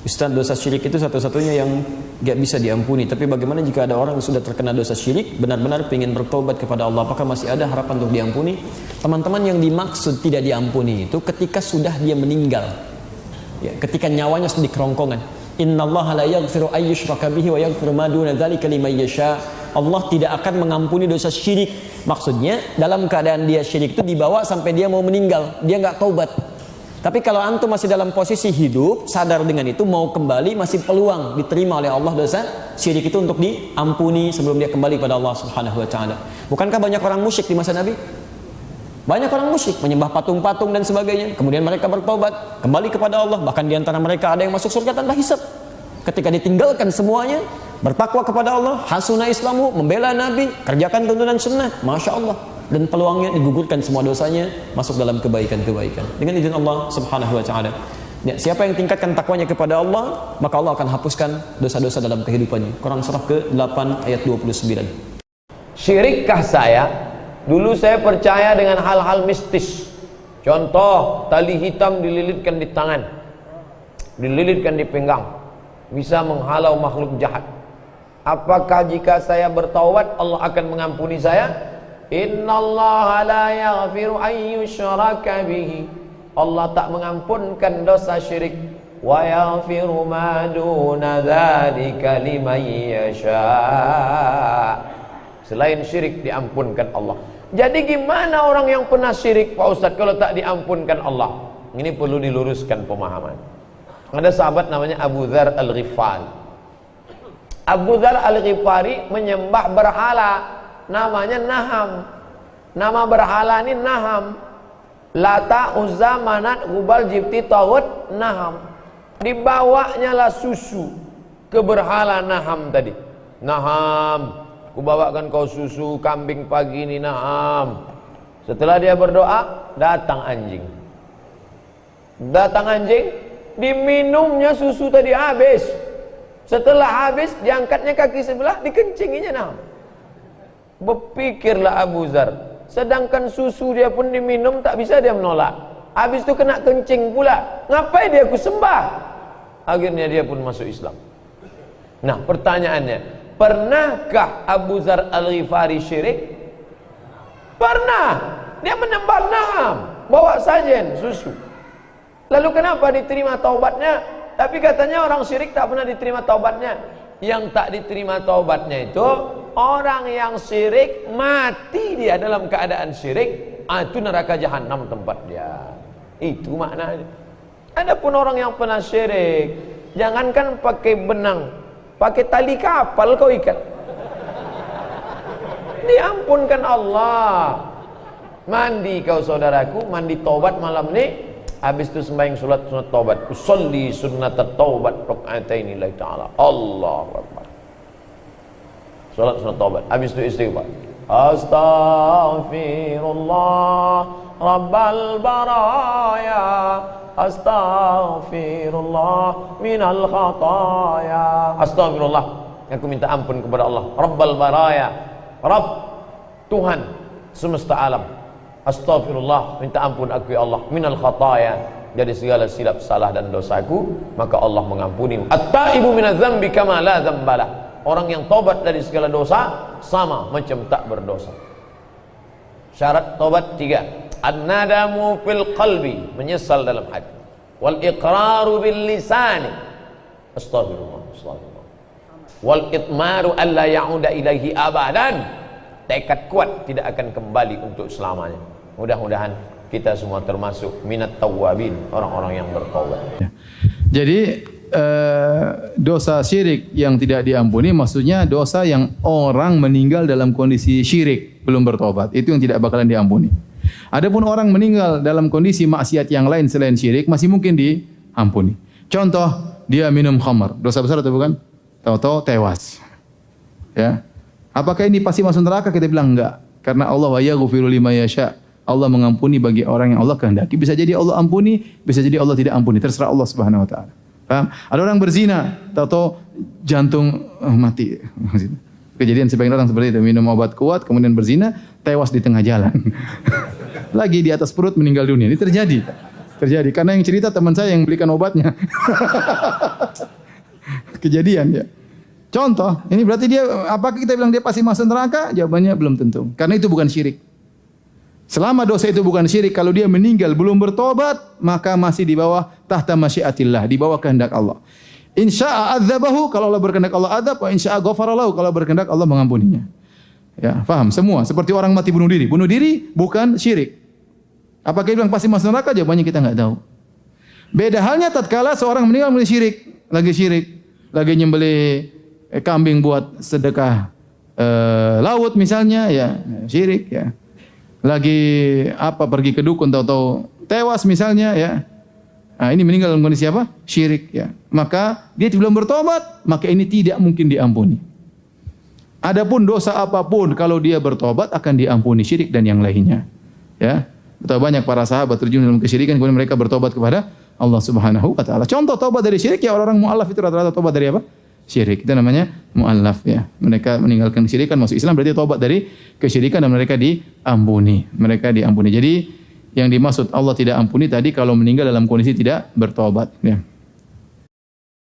Ustaz, dosa syirik itu satu-satunya yang gak bisa diampuni. Tapi bagaimana jika ada orang yang sudah terkena dosa syirik, benar-benar ingin bertobat kepada Allah, apakah masih ada harapan untuk diampuni? Teman-teman, yang dimaksud tidak diampuni itu ketika sudah dia meninggal, ya, ketika nyawanya sudah di kerongkongan. Innallaha la yaghfiru ay yushraka bihi wa yaghfiru ma duna dzalika liman yasha. Allah tidak akan mengampuni dosa syirik. Maksudnya dalam keadaan dia syirik itu dibawa sampai dia mau meninggal, dia nggak taubat. Tapi kalau antum masih dalam posisi hidup, sadar dengan itu, mau kembali, masih peluang diterima oleh Allah dosa syirik itu untuk diampuni sebelum dia kembali pada Allah Subhanahu wa taala. Bukankah banyak orang musyrik di masa Nabi? Banyak orang musyrik, menyembah patung-patung dan sebagainya. Kemudian mereka bertobat, kembali kepada Allah. Bahkan di antara mereka ada yang masuk surga tanpa hisab. Ketika ditinggalkan semuanya, bertakwa kepada Allah, hasuna islamu, membela Nabi, kerjakan tuntunan sunnah, Masya Allah. Dan peluangnya digugurkan semua dosanya, masuk dalam kebaikan-kebaikan dengan izin Allah Subhanahu wa taala. Ya, siapa yang tingkatkan takwanya kepada Allah, maka Allah akan hapuskan dosa-dosa dalam kehidupannya. Quran surah ke-8 ayat 29. Syirikkah saya? Dulu saya percaya dengan hal-hal mistis. Contoh, tali hitam dililitkan di tangan, dililitkan di pinggang, bisa menghalau makhluk jahat. Apakah jika saya bertaubat Allah akan mengampuni saya? Innallaha la yaghfiru ay yushraka bihi. Allah tak mengampunkan dosa syirik. Wa yaghfiru ma duna dzalika liman yasha. Selain syirik diampunkan Allah. Jadi gimana orang yang pernah syirik, Pak Ustaz, kalau tak diampunkan Allah? Ini perlu diluruskan pemahaman. Ada sahabat namanya Abu Dzar Al-Ghifari. Abu Dzar Al-Ghifari menyembah berhala, namanya Naham. Nama berhala ini Naham. Lata, Uzza, Manat, Hubal, Jibti, Taghut, Naham. Dibawanya lah susu ke berhala Naham tadi. Naham, kubawakan kau susu kambing pagi ini, Naham. Setelah dia berdoa, datang anjing. Datang anjing, diminumnya susu tadi habis. Setelah habis, diangkatnya kaki sebelah, dikencinginya Naham. Berpikirlah Abu Dzar, sedangkan susu dia pun diminum, tak bisa dia menolak. Habis itu kena kencing pula, ngapain dia aku sembah? Akhirnya dia pun masuk Islam. Nah, pertanyaannya, pernahkah Abu Dzar Al-Ghifari syirik? Pernah. Dia menyembah Naham, bawa sajen susu. Lalu kenapa diterima taubatnya? Tapi katanya orang syirik tak pernah diterima taubatnya. Yang tak diterima taubatnya itu orang yang syirik, mati dia dalam keadaan syirik, itu neraka jahanam tempat dia. Itu maknanya. Adapun orang yang pernah syirik, jangankan pakai benang, pakai tali kapal kau ikat, diampunkan Allah. Mandi kau saudaraku, mandi taubat malam ini. Habis itu sembahyang salat sunat taubat. Usolli sunnat taubat rakaataini lillahi ta'ala. Allahu akbar. Salat sunat taubat. Habis itu istighfar. Astaghfirullah rabbal baraya. Astaghfirullah minal khataya. Astaghfirullah, aku minta ampun kepada Allah. Rabbal baraya, Rabb, Tuhan semesta alam. Astaghfirullah, minta ampun aku ya Allah, minal khataya, dari segala silap salah dan dosaku, maka Allah mengampuni. At-taibu minadz dzambi kama la dzambalah. Orang yang tobat dari segala dosa sama macam tak berdosa. Syarat tobat 3. An-nadamu fil qalbi, menyesal dalam hati. Wal iqraru bil lisani. Astaghfirullah, astaghfirullah. Wal itmaru alla ya'uda ilaihi abadan. Tekad kuat tidak akan kembali untuk selamanya. Mudah-mudahan kita semua termasuk minat tawwabin, orang-orang yang bertaubat. Jadi dosa syirik yang tidak diampuni maksudnya dosa yang orang meninggal dalam kondisi syirik belum bertobat, itu yang tidak bakalan diampuni. Adapun orang meninggal dalam kondisi maksiat yang lain selain syirik masih mungkin diampuni. Contoh, dia minum khamar, dosa besar atau bukan? Tahu-tahu tewas. Ya. Apakah ini pasti masuk neraka? Kita bilang enggak. Karena Allah wa yaghfiru liman yasha. Allah mengampuni bagi orang yang Allah kehendaki. Bisa jadi Allah ampuni, bisa jadi Allah tidak ampuni. Terserah Allah Subhanahu wa taala. Paham? Ada orang berzina, tahu-tahu jantung mati. Kejadian sebagian orang seperti itu, minum obat kuat kemudian berzina, tewas di tengah jalan. Lagi di atas perut meninggal dunia. Ini terjadi. Terjadi. Karena yang cerita teman saya yang belikan obatnya. Kejadian ya. Contoh, ini berarti dia, apakah kita bilang dia pasti masuk neraka? Jawabannya belum tentu. Karena itu bukan syirik. Selama dosa itu bukan syirik, kalau dia meninggal belum bertobat, maka masih di bawah tahta masyiatillah, di bawah kehendak Allah. Insya'a adzabahu, kalau Allah berkehendak Allah adzab, wa insya'a ghafara lahu, kalau berkehendak Allah mengampuninya. Ya, paham semua. Seperti orang mati bunuh diri. Bunuh diri bukan syirik. Apakah dia bilang pasti masuk neraka? Jawabannya kita enggak tahu. Beda halnya tatkala seorang meninggal mulai syirik, lagi nyembelih kambing buat sedekah laut misalnya, ya syirik ya. Lagi pergi ke dukun tahu-tahu tewas misalnya ya. Nah, ini meninggal dalam kondisi apa? Syirik ya. Maka dia belum bertobat, maka ini tidak mungkin diampuni. Adapun dosa apapun kalau dia bertobat akan diampuni, syirik dan yang lainnya. Ya. Betapa banyak para sahabat terjun dalam kesyirikan kemudian mereka bertobat kepada Allah Subhanahu wa taala. Contoh tobat dari syirik ya orang-orang mu'allaf itu rata-rata tobat dari apa? Syirik. Itu namanya mu'allaf ya. Mereka meninggalkan kesyirikan masuk Islam berarti tobat dari kesyirikan dan mereka diampuni. Mereka diampuni. Jadi yang dimaksud Allah tidak ampuni tadi kalau meninggal dalam kondisi tidak bertobat ya.